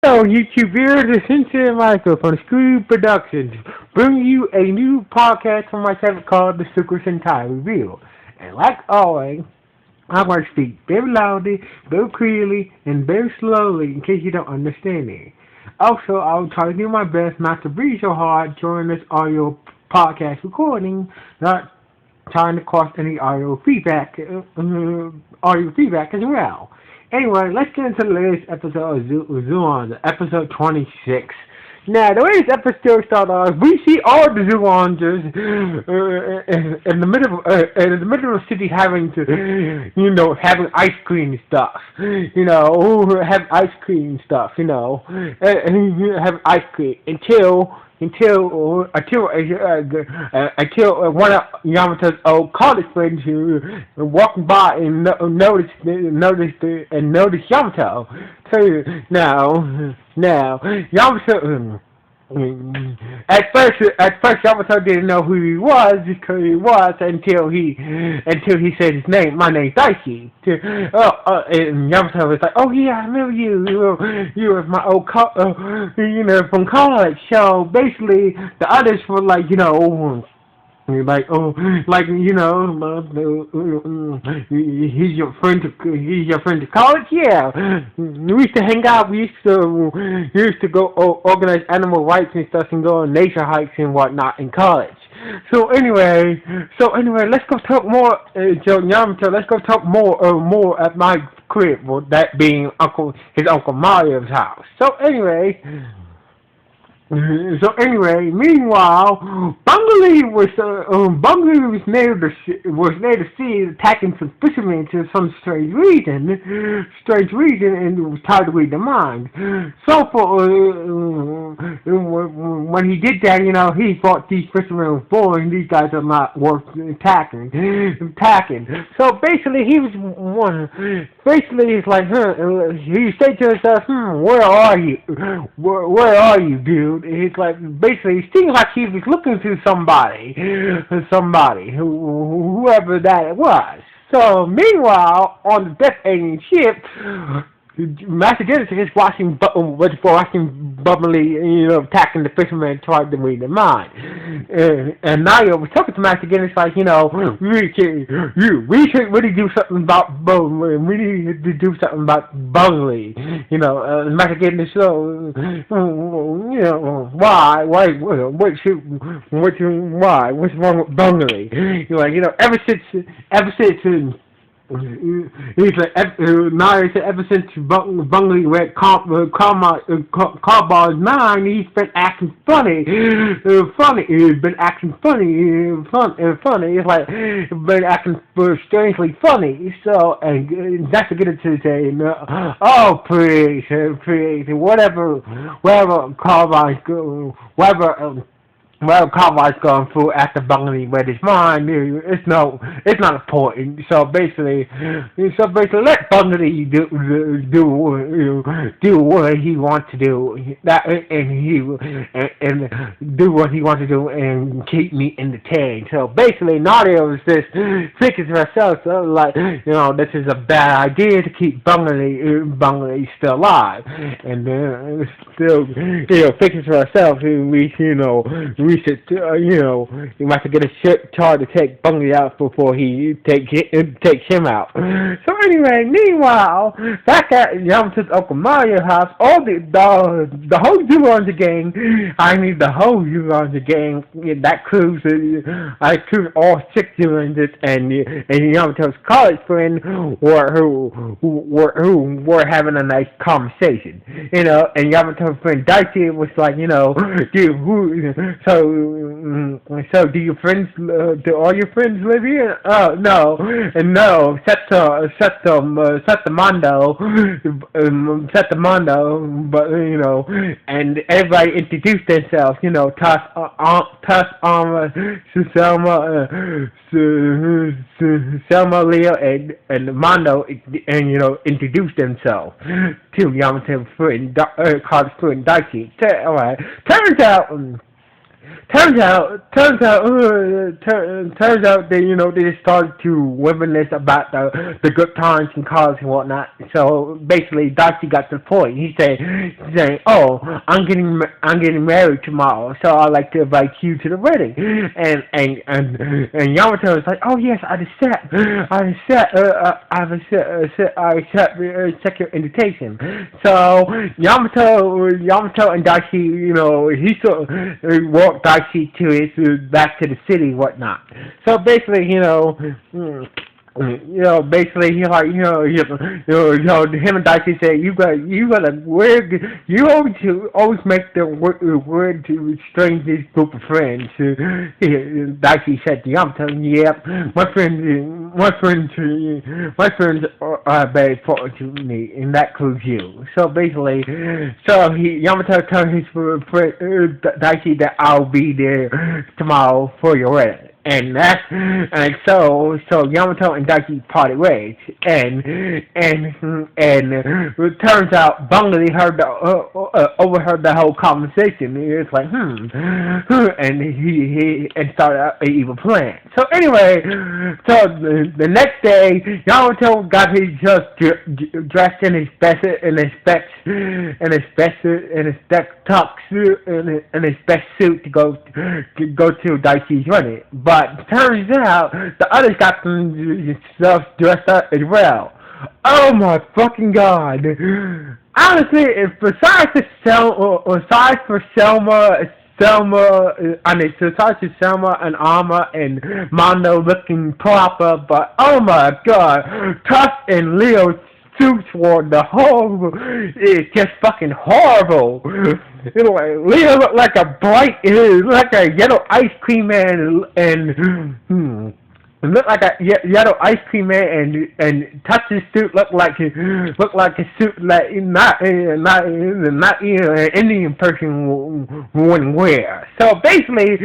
Hello, YouTube viewers. This is Sentai Michael from Screw Productions, bringing you a new podcast from my segment called The Super Sentai Review. And like always, I'm going to speak very loudly, very clearly, and very slowly in case you don't understand me. Also, I'll try to do my best not to breathe so hard during this audio podcast recording, not trying to cause any audio feedback as well. Anyway, let's get into the latest episode of Zyuohger, episode 26. Now, the way this episode starts off, we see all the Zyuohgers in the middle of the city having to, having ice cream stuff, have ice cream stuff, have ice cream until one of Yamato's old college friends who walking by and noticed Yamato. So now Yamato. At first, Yamato didn't know who he was until he said his name. My name's Daichi. And Yamato was like, "Oh yeah, I remember you. You were my old from college." So basically, the others were like, like he's your friend to college. Yeah, we used to hang out. We used to go organize animal rights and stuff and go on nature hikes and whatnot in college. So anyway, let's go talk more, Yamato. Let's go talk more at my crib. Well, that being his uncle Mario's house. So anyway. Meanwhile, Bungley was near the sea attacking some fishermen for some strange reason, and was tired to read their mind. So when he did that, he thought these fishermen were boring. These guys are not worth attacking. So basically, he was one. Basically, it's like, he said to himself, where are you? Where are you, dude? It's like, basically, it seems like he was looking to somebody, whoever that was. So, meanwhile, on the Death Alien ship, Master Genesis is watching Bubbly, attacking the fisherman and trying to read their mind. And Nayo was talking to Master Genesis like, we should really do something about Bubbly. We need to do something about Bubbly. Master Genesis, why? What's wrong with Bubbly? Ever since. He's like, Naya said ever since Bungley read Carball's 9, he's been acting funny. He's been acting funny. It's like, been acting strangely funny. So, and that's to get into saying, oh, please, whatever Carmine's going through after Bungley read his mind, it's not important. So basically, let Bungley do what he wants to do. And do what he wants to do and keep me entertained. So basically, Nadia was just thinking to herself, this is a bad idea to keep Bungley still alive, and still, thinking to herself, we should, you might get a charge to take Bungley out before he takes him out. So anyway, meanwhile, back at Yamato's Uncle Mario house, all the whole Zyuohger gang, that cruise, all 6 Zyuohgers and Yamato's college friend who were having a nice conversation, and Yamato's friend Daichi was like, So do your friends? Do all your friends live here? No, Mondo, but and everybody introduced themselves. Selma, Leo, and Mondo, and introduced themselves to Yamato friend, college friend Daichi. All right, turns out. turns out they, they just started to reminisce about the good times in college and whatnot. So basically, Daichi got to the point. He's saying, "Oh, I'm getting married tomorrow, so I'd like to invite you to the wedding." And Yamato is like, "Oh yes, I accept your invitation." So Yamato and Daichi, he sort of walked Daichi to his back to the city, and whatnot. So basically, basically he like, him and Daichi say, you gotta you always make the word to strangest group of friends. Daichi said to Yamato, "Yep, my friends are very important to me, and that includes you." So basically, Yamato told his friend Daichi that I'll be there tomorrow for your wedding. So Yamato and Daichi parted ways, and it turns out Bungley overheard the whole conversation. It's like and he started an evil plan. So anyway, the next day, Yamato got himself dressed in his best tux and his best suit to go to Daichi's wedding. But turns out the others got themselves dressed up as well. Oh my fucking god! Honestly, besides Selma and Alma and Mondo looking proper, but oh my god, Tusk and Leo suits were it's just fucking horrible. Leo looked like a yellow ice cream man, and looked like a yellow ice cream man, and Touch's suit looked like a suit that not an Indian person wouldn't wear. So basically,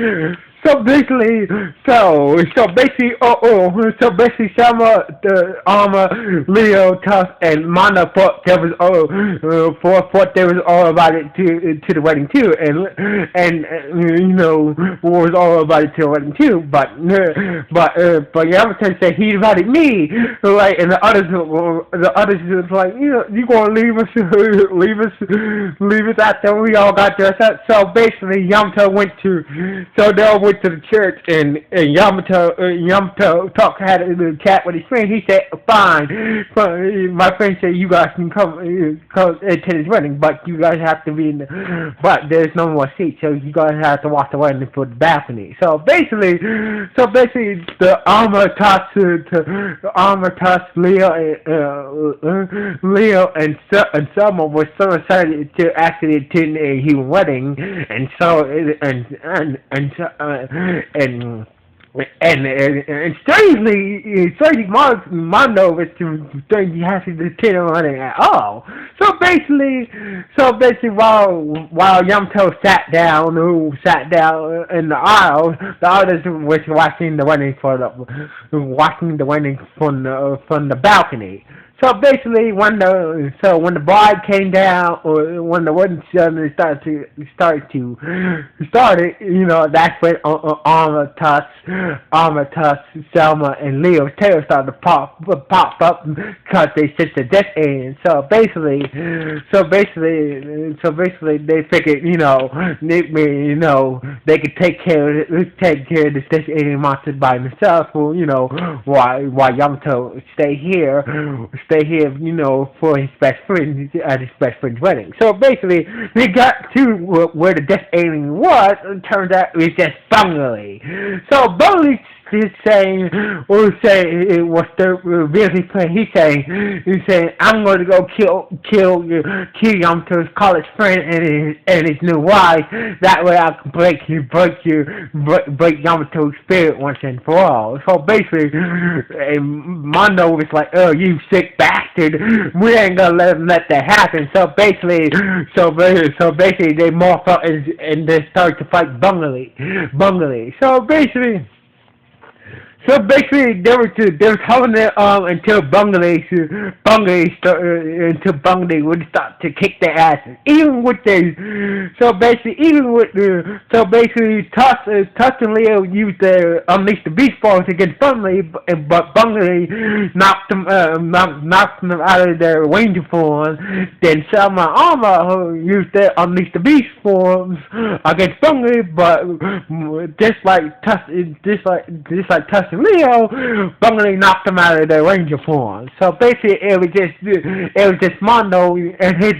Selma, the Armor, Leo, Tusk, and Mana thought there was all about it to the wedding too, and was all about it to the wedding too. But Yamato said he invited me, like, and the others was like, you gonna leave us after we all got dressed up. So basically, Yamato went to the church, and Yamato had a little chat with his friend. He said, "Fine. My friend said you guys can come to his wedding, but you guys have to be but there's no more seats, so you guys have to walk the wedding for the balcony." So basically, the Armor Tusk, Leo and Selma were so excited to actually attend a human wedding, and strangely, Mondo was he hasn't attended wedding at all. So basically, while Yamato sat down in the aisle, the others was watching the wedding from the balcony. So basically, when the bride came down, or when the wedding ceremony started, that's when Armor Tusk, Selma, and Leo's tail started to pop up because they sensed the death alien. So basically, they figured, they could take care of this death alien monster by themselves. While Yamato stay here, for his best friend at his best friend's wedding. So basically, they got to where the death alien was, and it turns out it was just Bungley. So Bungley is saying, what's the really plan? He's saying, I'm going to go kill Yamato's college friend and his new wife. That way I can break Yamato's spirit once and for all. So basically, Mondo was like, "Oh, you sick bastard! We ain't gonna let that happen." So basically, they morph out and they start to fight Bungley. So basically. So basically, they was holding it until Bangladesh would start to kick their asses, even with they. So basically, Tuss and Leo used their unleashed the beast force against Bangladesh, but Bangladesh knocked them out of their ranger form. Then Selma Alma used their unleashed the beast forms against Bangladesh, but just like Tuss and Leo, Bungly knocked him out of their ranger form. So basically, it was just Mondo and his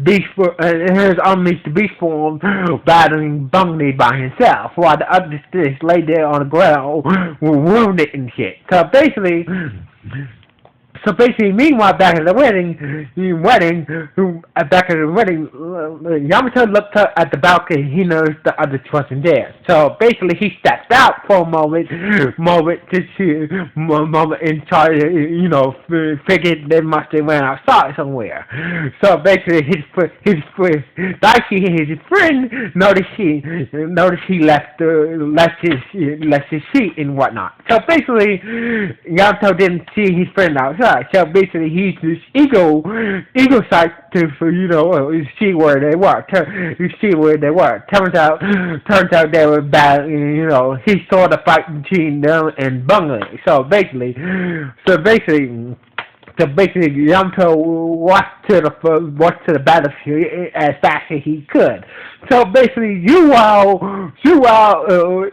his unleashed beast form battling Bungly by himself, while the others just lay there on the ground, wounded and shit. So basically, meanwhile, back at the wedding, Yamato looked up at the balcony. He noticed the others wasn't there. So basically, he stepped out for a moment and tried to, figured they must have went outside somewhere. So basically, his friend, noticed he left his seat and whatnot. So basically, Yamato didn't see his friend outside. So basically, he's this ego side to see where they were. Turns out they were bad. He saw the fight between them and Bungly. So basically, Yamato walked to the battlefield as fast as he could. So basically, Zyuohger,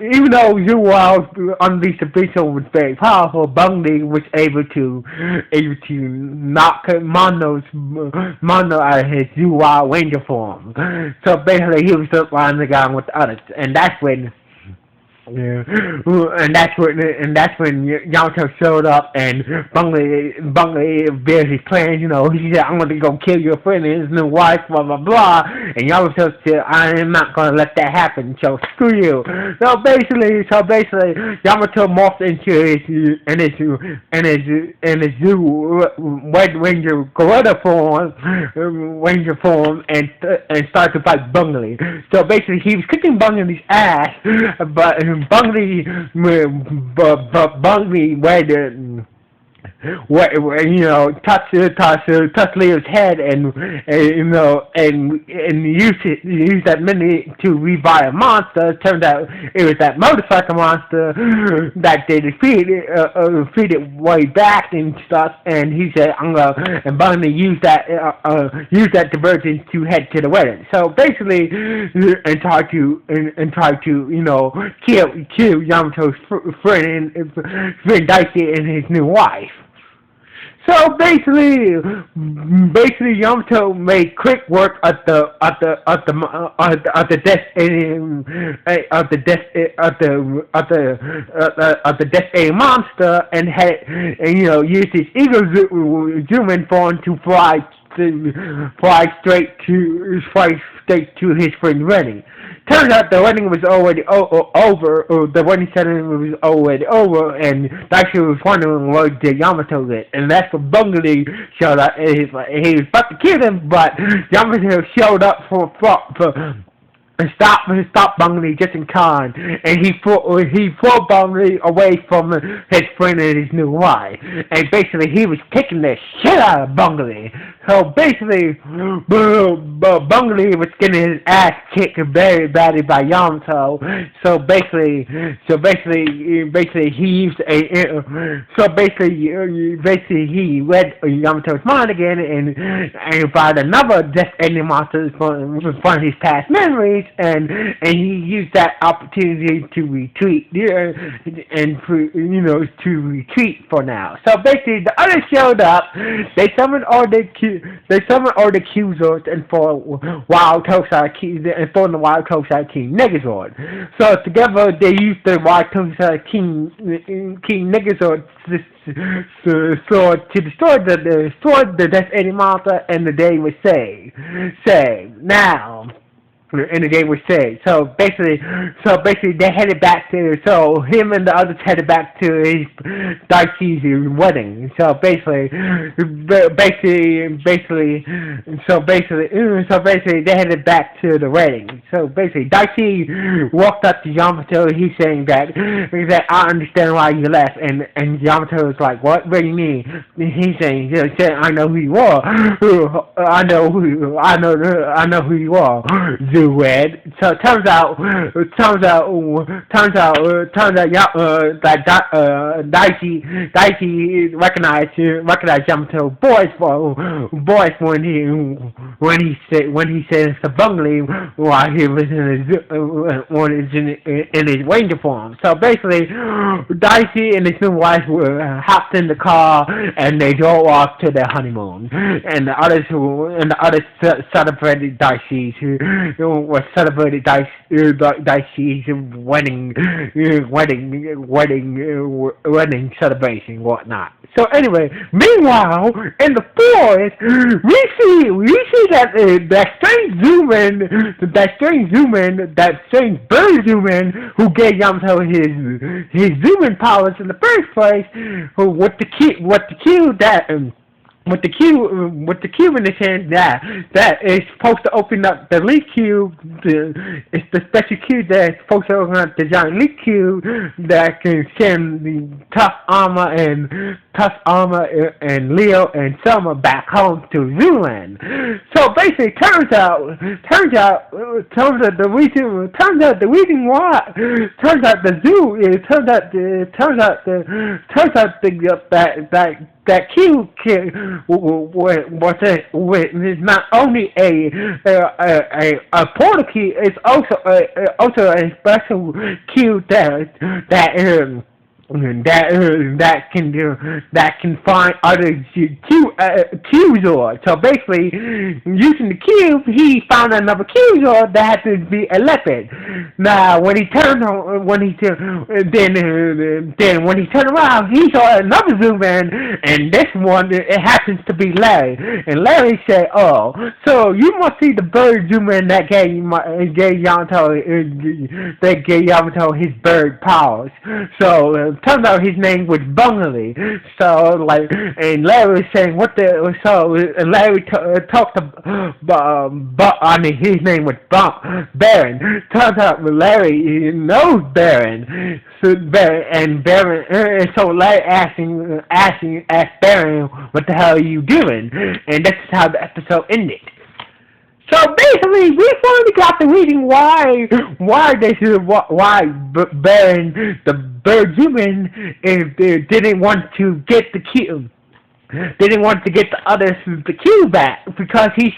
even though Zyuohger's unleashed the beast was very powerful, Bungly was able to knock Mondo out of his Zyuohger ranger form. So basically, he was just lying the ground with the others, and that's when. Yeah, and that's when Yamato showed up, and Bungly bears his plans. He said, "I'm going to go kill your friend and his new wife, blah blah blah." And Yamato said, "I am not going to let that happen. So screw you." So basically, Yamato morphed into his Red Ranger gorilla form, and started to fight Bungly. So basically, he was kicking Bungly's ass, but Bungly touch Leo's head and use that mini to revive a monster. It turned out it was that motorcycle monster that they defeated way back and stuff. And he said, and Bungly used that diversion to head to the wedding. So basically, and try to kill Yamato's friend Daichi and his new wife. So basically, Yamato made quick work at the Death monster, and used his ego zoom in form to fly straight to his friend's wedding. Turns out the wedding was already over. The wedding ceremony was already over, and Daichi was wondering what Yamato did, and that's when Bungly showed up. And he was about to kill him, but Yamato showed up and stop Bungly just in time, and he pulled Bungly away from his friend and his new wife, and basically he was kicking the shit out of Bungly. So basically, Bungly was getting his ass kicked very badly by Yamato. So basically he read Yamato's mind again and found another Death Ending monster from his past memories. And he used that opportunity to retreat to retreat for now. So basically, the others showed up. They summoned all the Q-Zords and formed the Wild Tosai King Negazord. So together, they used the Wild Tosai King Negazord sword to destroy the Death Ending monster, and the day was saved. Now. and the game was saved. So basically they headed back to, so him and the others headed back to his Daichi's wedding. So basically they headed back to the wedding. So basically Daichi walked up to Yamato. He's saying that I understand why you left, and Yamato was like, what do you mean? He's saying I know who you are. I know who you are, Zyuohger. So it turns out that Daichi recognized Yamato voice when he said it's a bungalow while he was in his ranger form. So basically, Daichi and his new wife hopped in the car and they drove off to their honeymoon. And the others celebrated Daichi's wedding celebration, whatnot. So anyway, meanwhile, in the forest, we see that strange bird zoom-in who gave Yamato his zoom-in powers in the first place, with the cube in his hand that is supposed to open up the leak cube. It's the special cube that is supposed to open up the giant leak cube that can send the tough armor and Leo and Selma back home to Zooland. So basically, turns out the reason why that cube is not only a portal key, it's also a special cube that can find other Q-Zord. So basically, using the cube, he found another Q-Zord that had to be a leopard. Now, when he turned around, he saw another zoom-in, and this one, it happens to be Larry. And Larry said, "Oh, so you must see the bird zoom-in that gave Yamato his bird powers." So turns out his name was Bungley. So and Larry was saying, "What the?" So Larry talked to, his name was Baron. Turns out Larry knows Baron. So Larry asked Baron, "What the hell are you doing?" And that's how the episode ended. So basically, we finally got the reason why Baron, the bird human, didn't want to get the cube. Didn't want to get the others the cube back because he's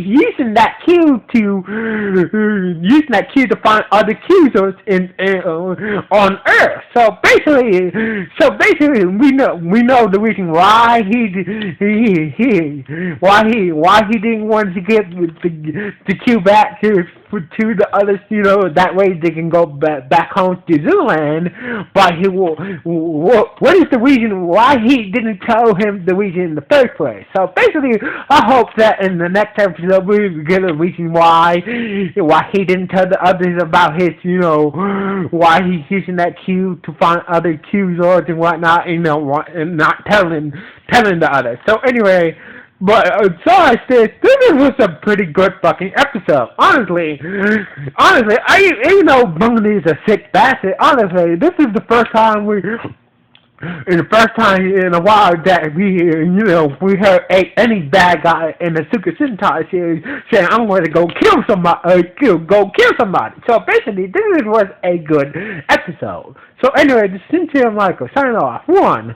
using that cube to find other cubes on Earth. So basically we know the reason why he didn't want to get the cube back to the others, that way they can go back home to Zooland. But what is the reason why he didn't tell him the reason in the first place? So basically, I hope that in the next episode we get a reason why he didn't tell the others about his, why he's using that cube to find other cubes or and whatnot, and not telling the others. So anyway. But besides this was a pretty good fucking episode. Honestly, even though Bungley is a sick bastard, honestly, this is the first time in a while that we heard any bad guy in the Super Sentai series saying, "I'm going to go kill somebody." So basically, this was a good episode. So anyway, this is Sincere Michael signing off. 1.